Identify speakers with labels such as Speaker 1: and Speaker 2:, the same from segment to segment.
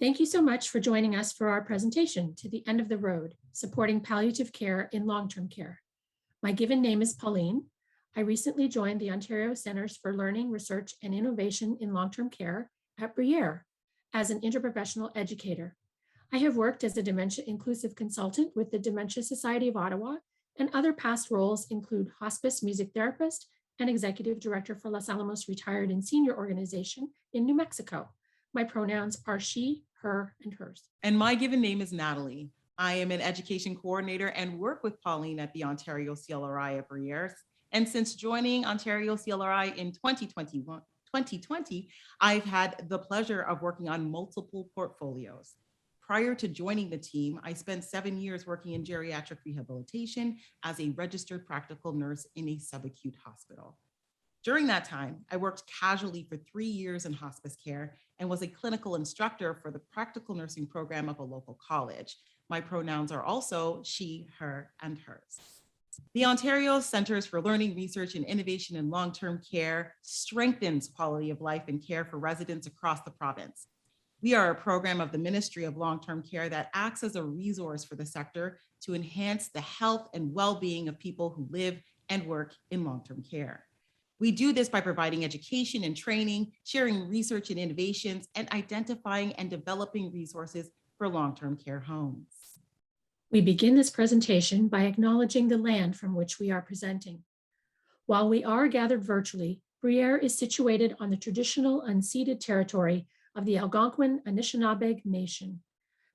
Speaker 1: Thank you so much for joining us for our presentation to the End of the Road, Supporting Palliative Care in Long-Term Care. My given name is Pauline. I recently joined the Ontario Centres for Learning, Research and Innovation in Long-Term Care at Bruyere as an interprofessional educator. I have worked as a dementia inclusive consultant with the Dementia Society of Ottawa, and other past roles include hospice music therapist and executive director for Los Alamos Retired and Senior Organization in New Mexico. My pronouns are she, her, and hers.
Speaker 2: And my given name is Natalie. I am an education coordinator and work with Pauline at the Ontario CLRI at Bruyere. And since joining Ontario CLRI in 2020, I've had the pleasure of working on multiple portfolios. Prior to joining the team, I spent 7 years working in geriatric rehabilitation as a registered practical nurse in a subacute hospital. During that time, I worked casually for 3 years in hospice care and was a clinical instructor for the practical nursing program of a local college. My pronouns are also she, her, and hers. The Ontario Centres for Learning, Research and Innovation in Long-Term Care strengthens quality of life and care for residents across the province. We are a program of the Ministry of Long-Term Care that acts as a resource for the sector to enhance the health and well-being of people who live and work in long-term care. We do this by providing education and training, sharing research and innovations, and identifying and developing resources for long-term care homes.
Speaker 1: We begin this presentation by acknowledging the land from which we are presenting. While we are gathered virtually, Bruyere is situated on the traditional unceded territory of the Algonquin Anishinaabe Nation.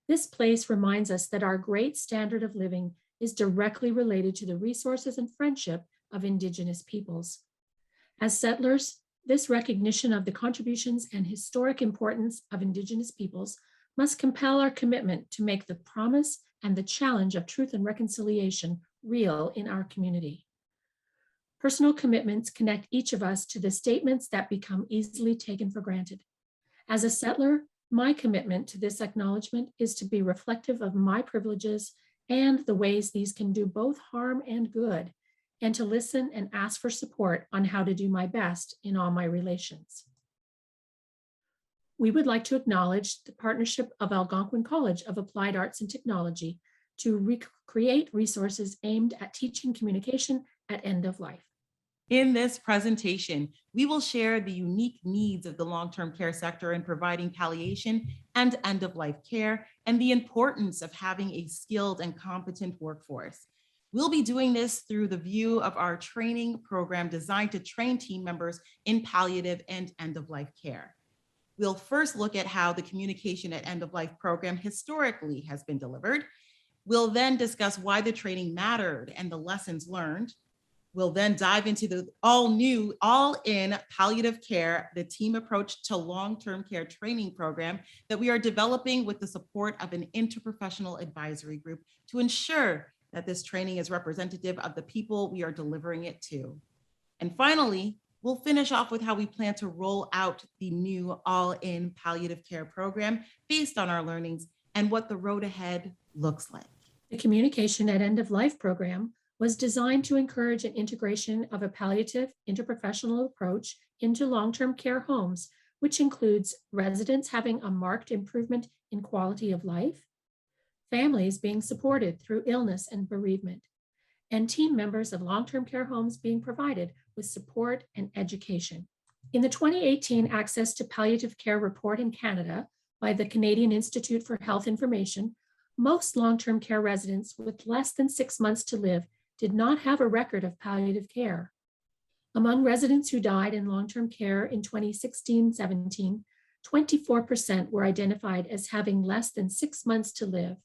Speaker 1: This place reminds us that our great standard of living is directly related to the resources and friendship of Indigenous peoples. As settlers, this recognition of the contributions and historic importance of Indigenous peoples must compel our commitment to make the promise and the challenge of truth and reconciliation real in our community. Personal commitments connect each of us to the statements that become easily taken for granted. As a settler, my commitment to this acknowledgement is to be reflective of my privileges and the ways these can do both harm and good, and to listen and ask for support on how to do my best in all my relations. We would like to acknowledge the partnership of Algonquin College of Applied Arts and Technology to create resources aimed at teaching communication at end of life.
Speaker 2: In this presentation, we will share the unique needs of the long-term care sector in providing palliation and end-of-life care, and the importance of having a skilled and competent workforce. We'll be doing this through the view of our training program designed to train team members in palliative and end-of-life care. We'll first look at how the communication at end-of-life program historically has been delivered. We'll then discuss why the training mattered and the lessons learned. We'll then dive into the all-new, all-in palliative care, the team approach to long-term care training program that we are developing with the support of an interprofessional advisory group to ensure that this training is representative of the people we are delivering it to. And finally, we'll finish off with how we plan to roll out the new all-in palliative care program based on our learnings and what the road ahead looks like.
Speaker 1: The Communication at End of Life program was designed to encourage an integration of a palliative interprofessional approach into long-term care homes, which includes residents having a marked improvement in quality of life, families being supported through illness and bereavement, and team members of long-term care homes being provided with support and education. In the 2018 Access to Palliative Care report in Canada by the Canadian Institute for Health Information, most long-term care residents with less than 6 months to live did not have a record of palliative care. Among residents who died in long-term care in 2016-17, 24% were identified as having less than 6 months to live,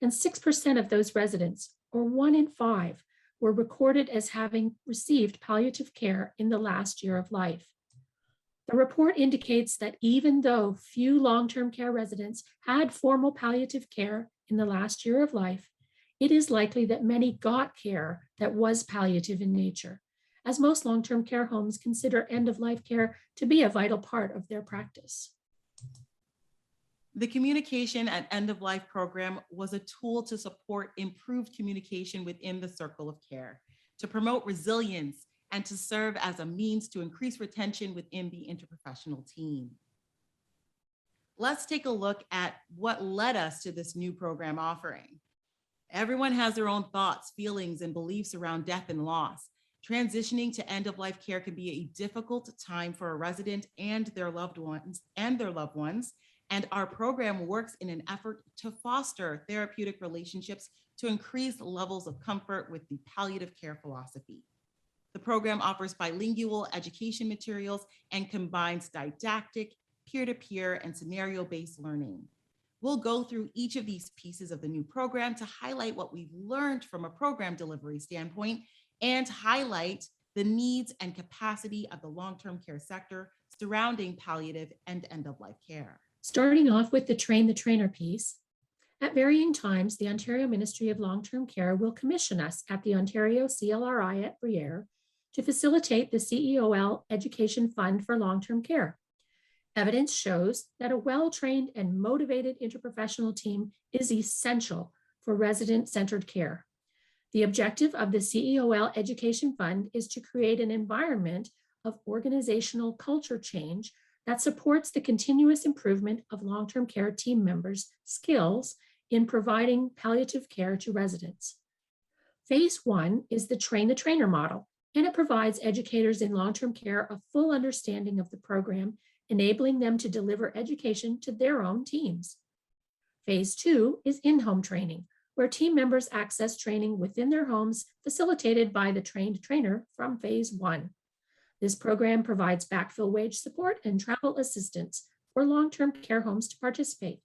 Speaker 1: and 6% of those residents, or 1 in 5, were recorded as having received palliative care in the last year of life. The report indicates that even though few long-term care residents had formal palliative care in the last year of life, it is likely that many got care that was palliative in nature, as most long-term care homes consider end-of-life care to be a vital part of their practice.
Speaker 2: The Communication at End of Life program was a tool to support improved communication within the circle of care, to promote resilience, and to serve as a means to increase retention within the interprofessional team. Let's take a look at what led us to this new program offering. Everyone has their own thoughts, feelings, and beliefs around death and loss. Transitioning to end-of-life care can be a difficult time for a resident and their loved ones, and our program works in an effort to foster therapeutic relationships to increase levels of comfort with the palliative care philosophy. The program offers bilingual education materials and combines didactic, peer-to-peer, and scenario-based learning. We'll go through each of these pieces of the new program to highlight what we've learned from a program delivery standpoint and highlight the needs and capacity of the long-term care sector surrounding palliative and end-of-life care.
Speaker 1: Starting off with the train the trainer piece, at varying times, the Ontario Ministry of Long-Term Care will commission us at the Ontario CLRI at Briere to facilitate the CEOL Education Fund for Long-Term Care. Evidence shows that a well-trained and motivated interprofessional team is essential for resident-centered care. The objective of the CEOL Education Fund is to create an environment of organizational culture change that supports the continuous improvement of long-term care team members' skills in providing palliative care to residents. Phase 1 is the train the trainer model, and it provides educators in long-term care a full understanding of the program, enabling them to deliver education to their own teams. Phase 2 is in-home training, where team members access training within their homes, facilitated by the trained trainer from Phase 1. This program provides backfill wage support and travel assistance for long-term care homes to participate.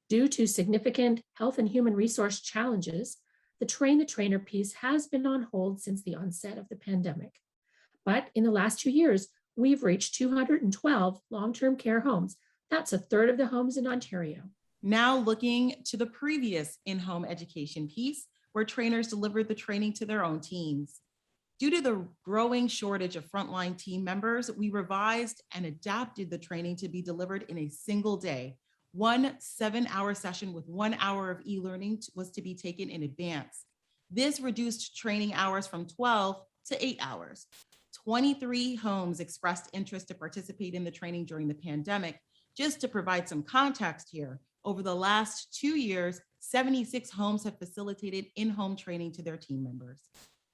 Speaker 1: Due to significant health and human resource challenges, the train the trainer piece has been on hold since the onset of the pandemic. But in the last 2 years, we've reached 212 long-term care homes. That's a third of the homes in Ontario.
Speaker 2: Now looking to the previous in-home education piece, where trainers delivered the training to their own teams. Due to the growing shortage of frontline team members, we revised and adapted the training to be delivered in a single day. One 7-hour session with 1 hour of e-learning was to be taken in advance. This reduced training hours from 12 to 8 hours. 23 homes expressed interest to participate in the training during the pandemic. Just to provide some context here, over the last 2 years, 76 homes have facilitated in-home training to their team members.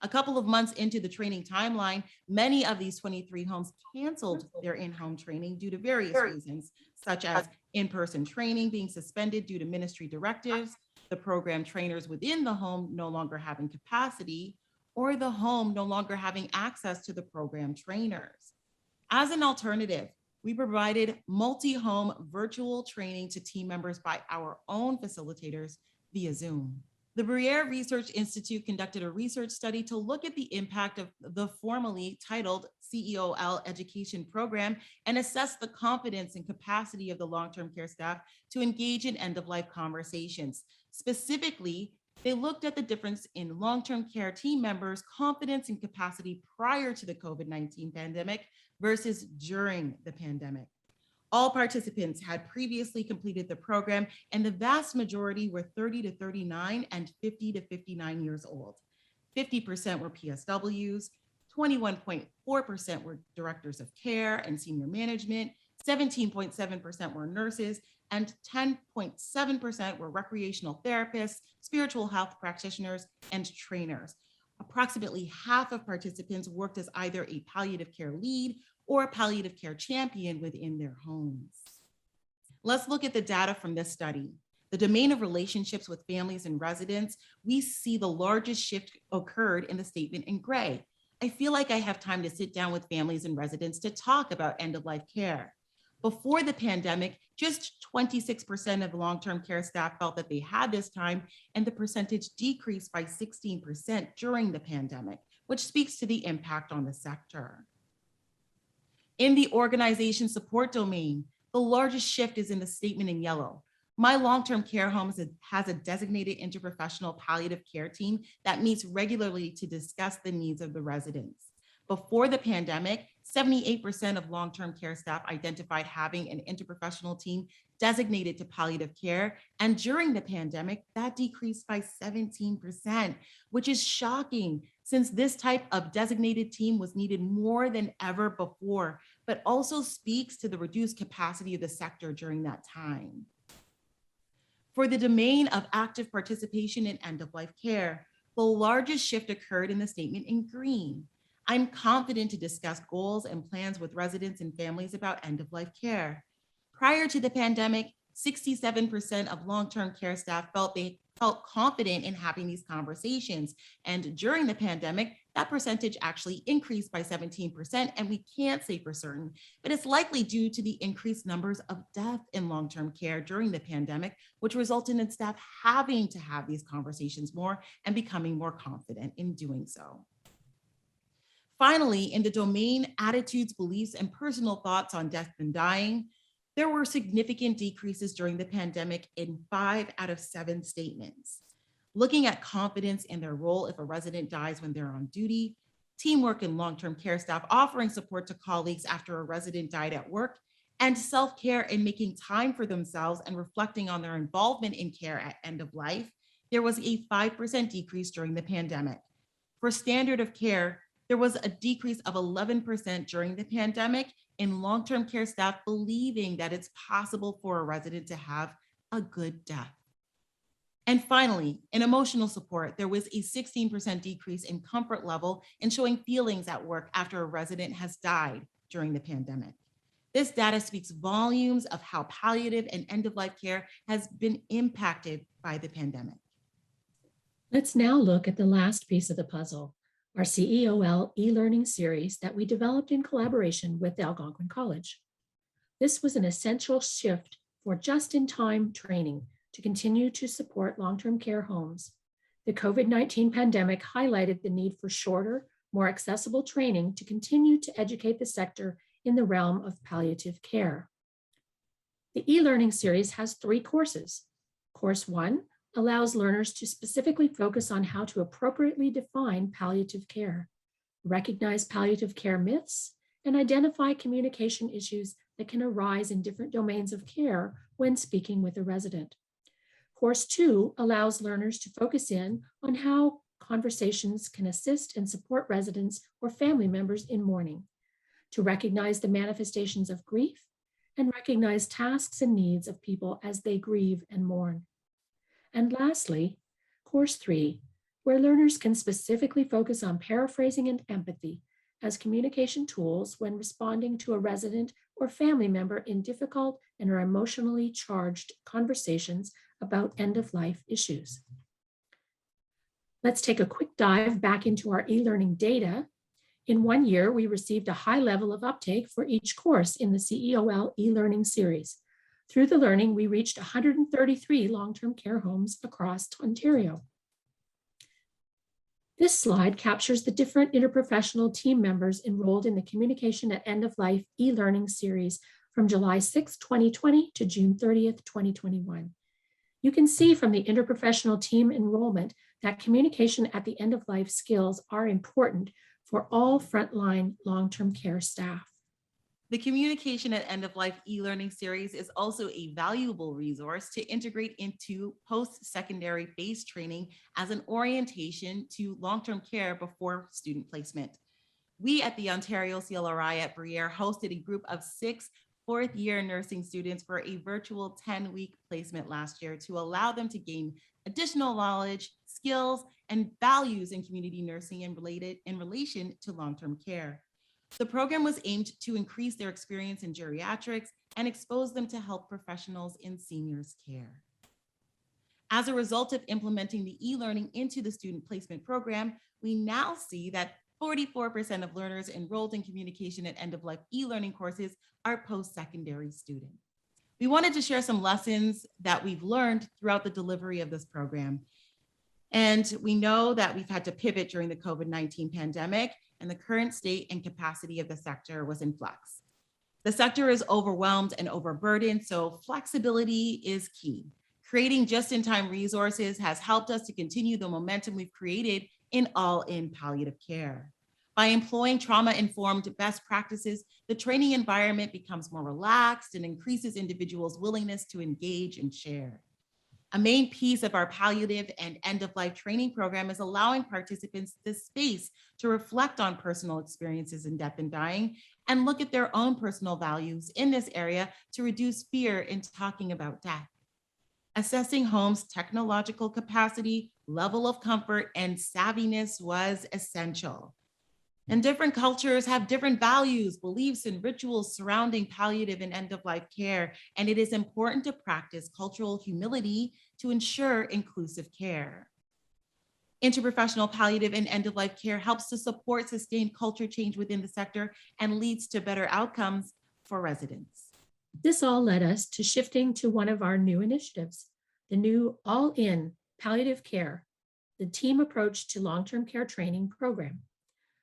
Speaker 2: A couple of months into the training timeline, many of these 23 homes canceled their in-home training due to various reasons, such as in-person training being suspended due to ministry directives, the program trainers within the home no longer having capacity, or the home no longer having access to the program trainers. As an alternative, we provided multi-home virtual training to team members by our own facilitators via Zoom. The Briere Research Institute conducted a research study to look at the impact of the formally titled CEOL education program and assess the confidence and capacity of the long-term care staff to engage in end-of-life conversations. Specifically, they looked at the difference in long-term care team members' confidence and capacity prior to the COVID-19 pandemic versus during the pandemic. All participants had previously completed the program, and the vast majority were 30 to 39 and 50 to 59 years old. 50% were PSWs, 21.4% were directors of care and senior management, 17.7% were nurses, and 10.7% were recreational therapists, spiritual health practitioners, and trainers. Approximately half of participants worked as either a palliative care lead or a palliative care champion within their homes. Let's look at the data from this study. The domain of relationships with families and residents, we see the largest shift occurred in the statement in gray. I feel like I have time to sit down with families and residents to talk about end-of-life care. Before the pandemic, just 26% of long-term care staff felt that they had this time, and the percentage decreased by 16% during the pandemic, which speaks to the impact on the sector. In the organization support domain, the largest shift is in the statement in yellow. My long-term care home has a designated interprofessional palliative care team that meets regularly to discuss the needs of the residents. Before the pandemic, 78% of long-term care staff identified having an interprofessional team designated to palliative care. And during the pandemic, that decreased by 17%, which is shocking since this type of designated team was needed more than ever before, but also speaks to the reduced capacity of the sector during that time. For the domain of active participation in end-of-life care, the largest shift occurred in the statement in green. I'm confident to discuss goals and plans with residents and families about end-of-life care. Prior to the pandemic, 67% of long-term care staff felt confident in having these conversations. And during the pandemic, that percentage actually increased by 17%, and we can't say for certain, but it's likely due to the increased numbers of death in long-term care during the pandemic, which resulted in staff having to have these conversations more and becoming more confident in doing so. Finally, in the domain attitudes, beliefs, and personal thoughts on death and dying, there were significant decreases during the pandemic in 5 out of 7 statements. Looking at confidence in their role if a resident dies when they're on duty, teamwork in long-term care staff offering support to colleagues after a resident died at work, and self-care and making time for themselves and reflecting on their involvement in care at end of life, there was a 5% decrease during the pandemic. For standard of care, there was a decrease of 11% during the pandemic in long-term care staff believing that it's possible for a resident to have a good death. And finally, in emotional support, there was a 16% decrease in comfort level in showing feelings at work after a resident has died during the pandemic. This data speaks volumes of how palliative and end-of-life care has been impacted by the pandemic.
Speaker 1: Let's now look at the last piece of the puzzle, our CEOL e-learning series that we developed in collaboration with Algonquin College. This was an essential shift for just-in-time training to continue to support long-term care homes. The COVID-19 pandemic highlighted the need for shorter, more accessible training to continue to educate the sector in the realm of palliative care. The e-learning series has 3 courses. Course 1 allows learners to specifically focus on how to appropriately define palliative care, recognize palliative care myths, and identify communication issues that can arise in different domains of care when speaking with a resident. Course 2 allows learners to focus in on how conversations can assist and support residents or family members in mourning, to recognize the manifestations of grief, and recognize tasks and needs of people as they grieve and mourn. And lastly, Course 3, where learners can specifically focus on paraphrasing and empathy as communication tools when responding to a resident or family member in difficult and or emotionally charged conversations about end-of-life issues. Let's take a quick dive back into our e-learning data. In 1 year, we received a high level of uptake for each course in the CEOL e-learning series. Through the learning, we reached 133 long-term care homes across Ontario. This slide captures the different interprofessional team members enrolled in the Communication at End of Life e-learning series from July 6, 2020 to June 30th, 2021. You can see from the interprofessional team enrollment that communication at the end of life skills are important for all frontline long-term care staff.
Speaker 2: The Communication at End of Life e-learning series is also a valuable resource to integrate into post-secondary based training as an orientation to long-term care before student placement. We at the Ontario CLRI at Bruyere hosted a group of 6 fourth-year nursing students for a virtual 10-week placement last year to allow them to gain additional knowledge, skills, and values in community nursing and in relation to long-term care. The program was aimed to increase their experience in geriatrics and expose them to health professionals in seniors' care. As a result of implementing the e-learning into the student placement program, we now see that 44% of learners enrolled in Communication at End of Life e-learning courses are post-secondary students. We wanted to share some lessons that we've learned throughout the delivery of this program. And we know that we've had to pivot during the COVID-19 pandemic, and the current state and capacity of the sector was in flux. The sector is overwhelmed and overburdened, so flexibility is key. Creating just-in-time resources has helped us to continue the momentum we've created in all-in palliative care. By employing trauma-informed best practices, the training environment becomes more relaxed and increases individuals' willingness to engage and share. A main piece of our palliative and end-of-life training program is allowing participants the space to reflect on personal experiences in death and dying and look at their own personal values in this area to reduce fear in talking about death. Assessing home's technological capacity, level of comfort, and savviness was essential. And different cultures have different values, beliefs, and rituals surrounding palliative and end-of-life care, and it is important to practice cultural humility to ensure inclusive care. Interprofessional palliative and end-of-life care helps to support sustained culture change within the sector and leads to better outcomes for residents.
Speaker 1: This all led us to shifting to one of our new initiatives, the new All-In Palliative Care, the team approach to long-term care training program.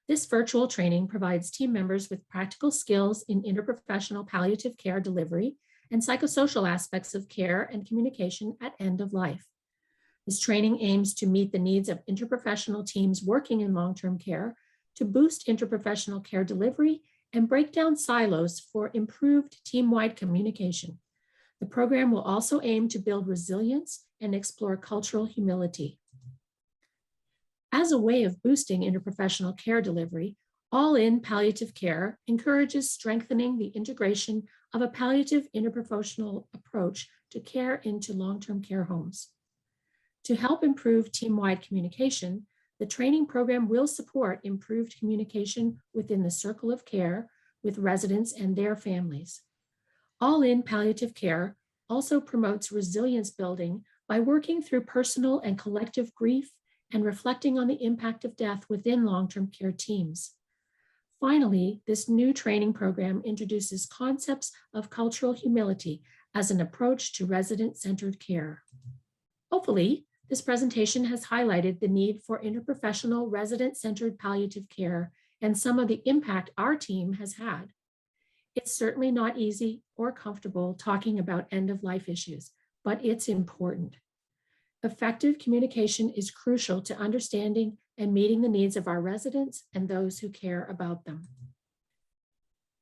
Speaker 1: This virtual training provides team members with practical skills in interprofessional palliative care delivery and psychosocial aspects of care and communication at end of life. This training aims to meet the needs of interprofessional teams working in long-term care, to boost interprofessional care delivery, and break down silos for improved team-wide communication. The program will also aim to build resilience and explore cultural humility. As a way of boosting interprofessional care delivery, All-In Palliative Care encourages strengthening the integration of a palliative interprofessional approach to care into long-term care homes. To help improve team-wide communication, the training program will support improved communication within the circle of care with residents and their families. All-In Palliative Care also promotes resilience building by working through personal and collective grief and reflecting on the impact of death within long-term care teams. Finally, this new training program introduces concepts of cultural humility as an approach to resident-centered care. Hopefully, this presentation has highlighted the need for interprofessional resident-centered palliative care and some of the impact our team has had. It's certainly not easy or comfortable talking about end-of-life issues, but it's important. Effective communication is crucial to understanding and meeting the needs of our residents and those who care about them.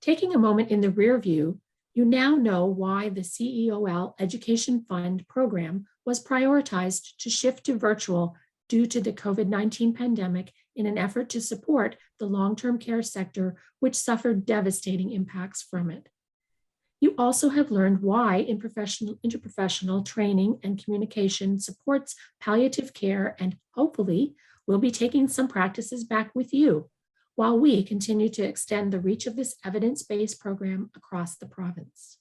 Speaker 1: Taking a moment in the rear view, you now know why the CEOL Education Fund program was prioritized to shift to virtual due to the COVID-19 pandemic in an effort to support the long-term care sector, which suffered devastating impacts from it. You also have learned why interprofessional training and communication supports palliative care, and hopefully we'll be taking some practices back with you while we continue to extend the reach of this evidence-based program across the province.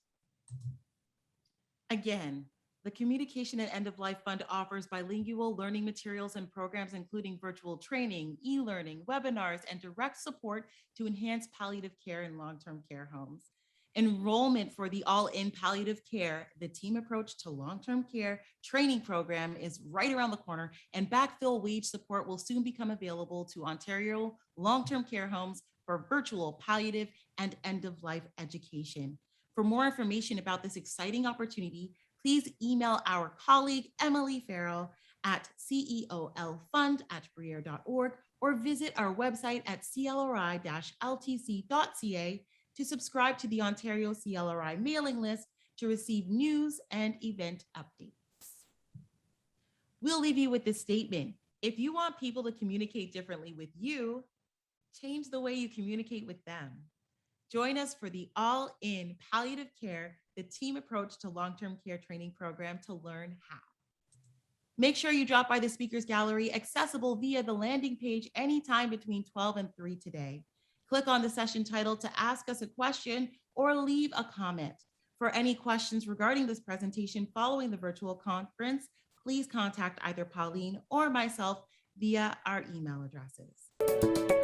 Speaker 2: Again, the Communication and End-of-Life Fund offers bilingual learning materials and programs, including virtual training, e-learning, webinars, and direct support to enhance palliative care in long-term care homes. Enrollment for the All-In Palliative Care, the team approach to long-term care training program is right around the corner, and backfill wage support will soon become available to Ontario long-term care homes for virtual palliative and end-of-life education. For more information about this exciting opportunity, please email our colleague, Emily Farrell, at ceolfund@briere.org or visit our website at clri-ltc.ca to subscribe to the Ontario CLRI mailing list to receive news and event updates. We'll leave you with this statement. If you want people to communicate differently with you, change the way you communicate with them. Join us for the All-In Palliative Care, the team approach to long-term care training program to learn how. Make sure you drop by the speakers gallery, accessible via the landing page anytime between 12 and 3 today. Click on the session title to ask us a question or leave a comment. For any questions regarding this presentation following the virtual conference, please contact either Pauline or myself via our email addresses.